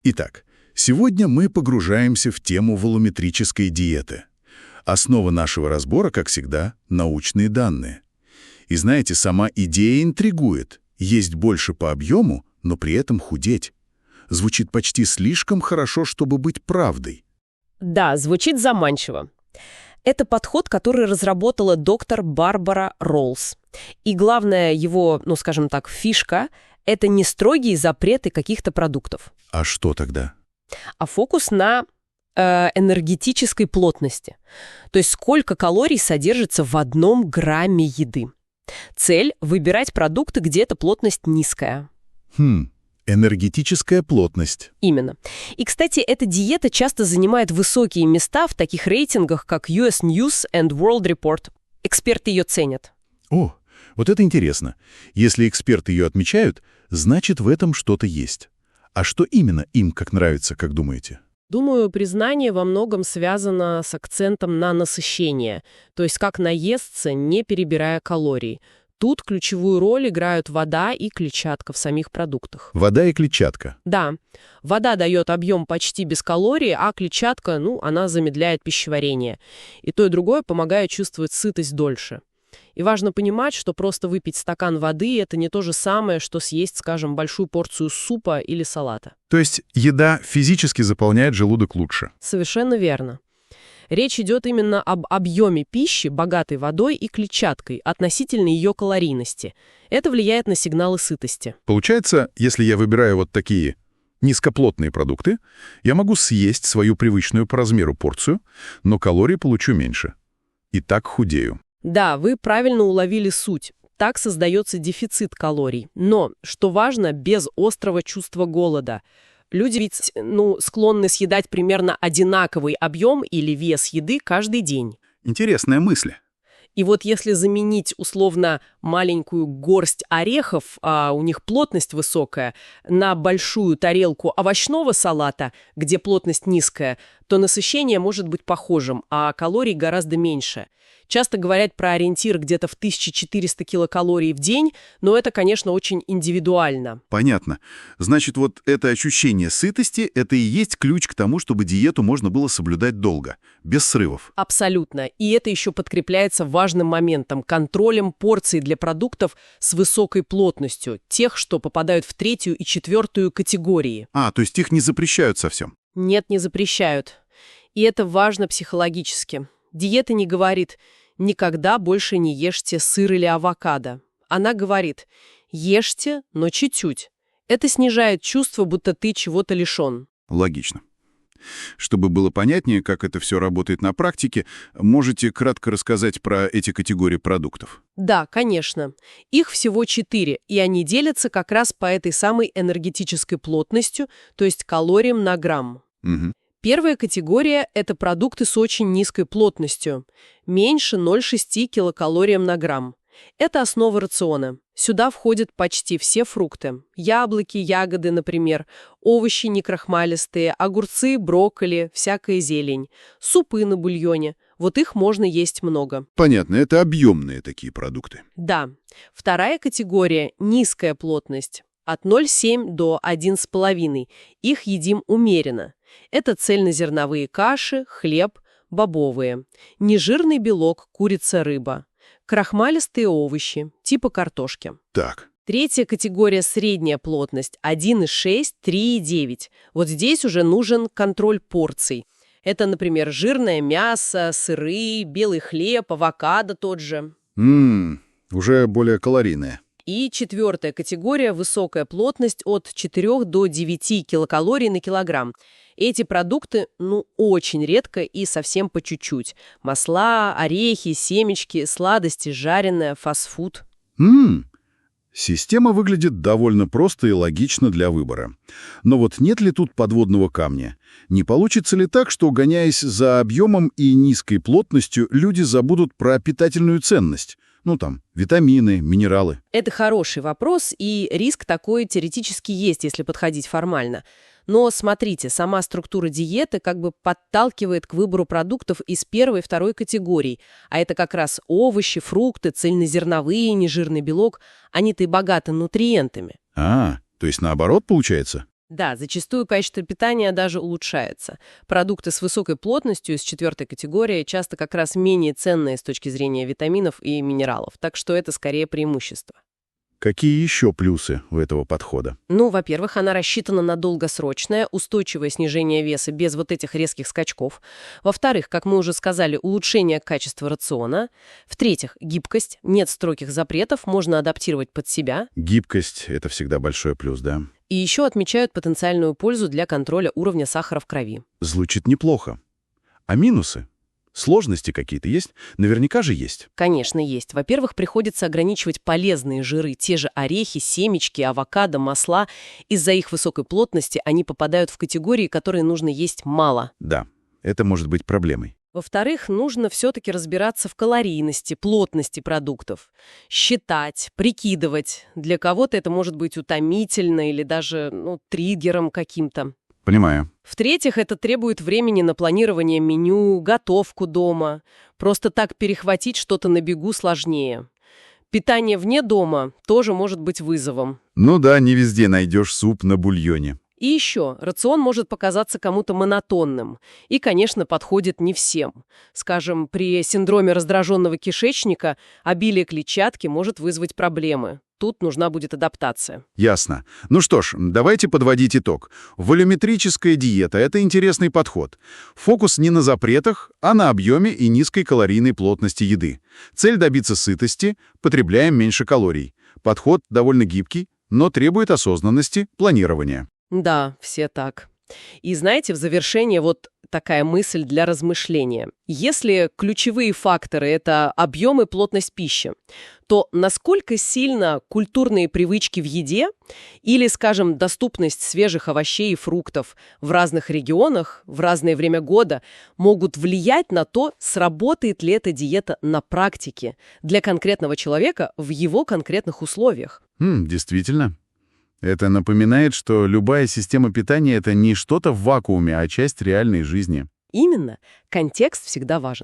Итак, сегодня мы погружаемся в тему волуметрической диеты. Основа нашего разбора, как всегда, научные данные. И знаете, сама идея интригует. Есть больше по объему, но при этом худеть. Звучит почти слишком хорошо, чтобы быть правдой. Да, звучит заманчиво. Это подход, который разработала доктор Барбара Роллс. И главная его, скажем так, фишка – это не строгие запреты каких-то продуктов. А что тогда? А фокус на энергетической плотности. То есть сколько калорий содержится в 1 грамме еды. Цель – выбирать продукты, где эта плотность низкая. Энергетическая плотность. Именно. И, кстати, эта диета часто занимает высокие места в таких рейтингах, как US News and World Report. Эксперты ее ценят. О, вот это интересно. Если эксперты ее отмечают, значит, в этом что-то есть. А что именно им как нравится, как думаете? Думаю, признание во многом связано с акцентом на насыщение, то есть как наесться, не перебирая калорий. Тут ключевую роль играют вода и клетчатка в самих продуктах. Вода и клетчатка. Да, вода дает объем почти без калорий, а клетчатка, она замедляет пищеварение. И то, и другое помогает чувствовать сытость дольше. И важно понимать, что просто выпить стакан воды – это не то же самое, что съесть, скажем, большую порцию супа или салата. То есть еда физически заполняет желудок лучше? Совершенно верно. Речь идет именно об объеме пищи, богатой водой и клетчаткой, относительно ее калорийности. Это влияет на сигналы сытости. Получается, если я выбираю вот такие низкоплотные продукты, я могу съесть свою привычную по размеру порцию, но калорий получу меньше. И так худею. Да, вы правильно уловили суть. Так создается дефицит калорий. Но, что важно, без острого чувства голода. Люди ведь, склонны съедать примерно одинаковый объем или вес еды каждый день. Интересная мысль. И вот если заменить условно маленькую горсть орехов, а у них плотность высокая, на большую тарелку овощного салата, где плотность низкая, то насыщение может быть похожим, а калорий гораздо меньше. Часто говорят про ориентир где-то в 1400 килокалорий в день, но это, конечно, очень индивидуально. Понятно. Значит, вот это ощущение сытости – это и есть ключ к тому, чтобы диету можно было соблюдать долго, без срывов. Абсолютно. И это еще подкрепляется важным моментом – контролем порций для продуктов с высокой плотностью, тех, что попадают в 3-ю и 4-ю категории. То есть их не запрещают совсем? Нет, не запрещают. И это важно психологически. Диета не говорит «никогда больше не ешьте сыр или авокадо». Она говорит «ешьте, но чуть-чуть». Это снижает чувство, будто ты чего-то лишен. Логично. Чтобы было понятнее, как это все работает на практике, можете кратко рассказать про эти категории продуктов? Да, конечно. Их всего 4, и они делятся как раз по этой самой энергетической плотностью, то есть калориям на грамм. Угу. Первая категория – это продукты с очень низкой плотностью, меньше 0,6 килокалориям на грамм. Это основа рациона. Сюда входят почти все фрукты. Яблоки, ягоды, например, овощи некрахмалистые, огурцы, брокколи, всякая зелень, супы на бульоне. Вот их можно есть много. Понятно, это объемные такие продукты. Да. Вторая категория – низкая плотность. От 0,7 до 1,5. Их едим умеренно. Это цельнозерновые каши, хлеб, бобовые. Нежирный белок, курица, рыба. Крахмалистые овощи, типа картошки. Так. Третья категория – средняя плотность, 1,6, 3,9. Вот здесь уже нужен контроль порций. Это, например, жирное мясо, сыры, белый хлеб, авокадо тот же. Уже более калорийное. И четвертая категория – высокая плотность от 4 до 9 килокалорий на килограмм. Эти продукты, очень редко и совсем по чуть-чуть. Масла, орехи, семечки, сладости, жареное, фастфуд. Система выглядит довольно просто и логично для выбора. Но вот нет ли тут подводного камня? Не получится ли так, что, гоняясь за объемом и низкой плотностью, люди забудут про питательную ценность? Витамины, минералы. Это хороший вопрос, и риск такой теоретически есть, если подходить формально. Но смотрите, сама структура диеты как бы подталкивает к выбору продуктов из первой и второй категорий. А это как раз овощи, фрукты, цельнозерновые, нежирный белок. Они-то и богаты нутриентами. То есть наоборот получается? Да, зачастую качество питания даже улучшается. Продукты с высокой плотностью из 4-й категории часто как раз менее ценные с точки зрения витаминов и минералов, так что это скорее преимущество. Какие еще плюсы у этого подхода? Ну, во-первых, она рассчитана на долгосрочное, устойчивое снижение веса без вот этих резких скачков. Во-вторых, как мы уже сказали, улучшение качества рациона. В-третьих, гибкость, нет строгих запретов, можно адаптировать под себя. Гибкость — это всегда большой плюс, да? И еще отмечают потенциальную пользу для контроля уровня сахара в крови. Звучит неплохо. А минусы? Сложности какие-то есть? Наверняка же есть. Конечно, есть. Во-первых, приходится ограничивать полезные жиры, те же орехи, семечки, авокадо, масла. Из-за их высокой плотности они попадают в категории, которые нужно есть мало. Да, это может быть проблемой. Во-вторых, нужно все-таки разбираться в калорийности, плотности продуктов. Считать, прикидывать. Для кого-то это может быть утомительно или даже триггером каким-то. Понимаю. В-третьих, это требует времени на планирование меню, готовку дома. Просто так перехватить что-то на бегу сложнее. Питание вне дома тоже может быть вызовом. Ну да, не везде найдешь суп на бульоне. И еще, рацион может показаться кому-то монотонным. И, конечно, подходит не всем. Скажем, при синдроме раздраженного кишечника обилие клетчатки может вызвать проблемы. Тут нужна будет адаптация. Ясно. Ну что ж, давайте подводить итог. Волюметрическая диета — это интересный подход. Фокус не на запретах, а на объеме и низкой калорийной плотности еды. Цель — добиться сытости, потребляем меньше калорий. Подход довольно гибкий, но требует осознанности, планирования. Да, все так. И знаете, в завершение вот такая мысль для размышления. Если ключевые факторы — это объем и плотность пищи, то насколько сильно культурные привычки в еде или, скажем, доступность свежих овощей и фруктов в разных регионах в разное время года могут влиять на то, сработает ли эта диета на практике для конкретного человека в его конкретных условиях? Действительно. Это напоминает, что любая система питания — это не что-то в вакууме, а часть реальной жизни. Именно. Контекст всегда важен.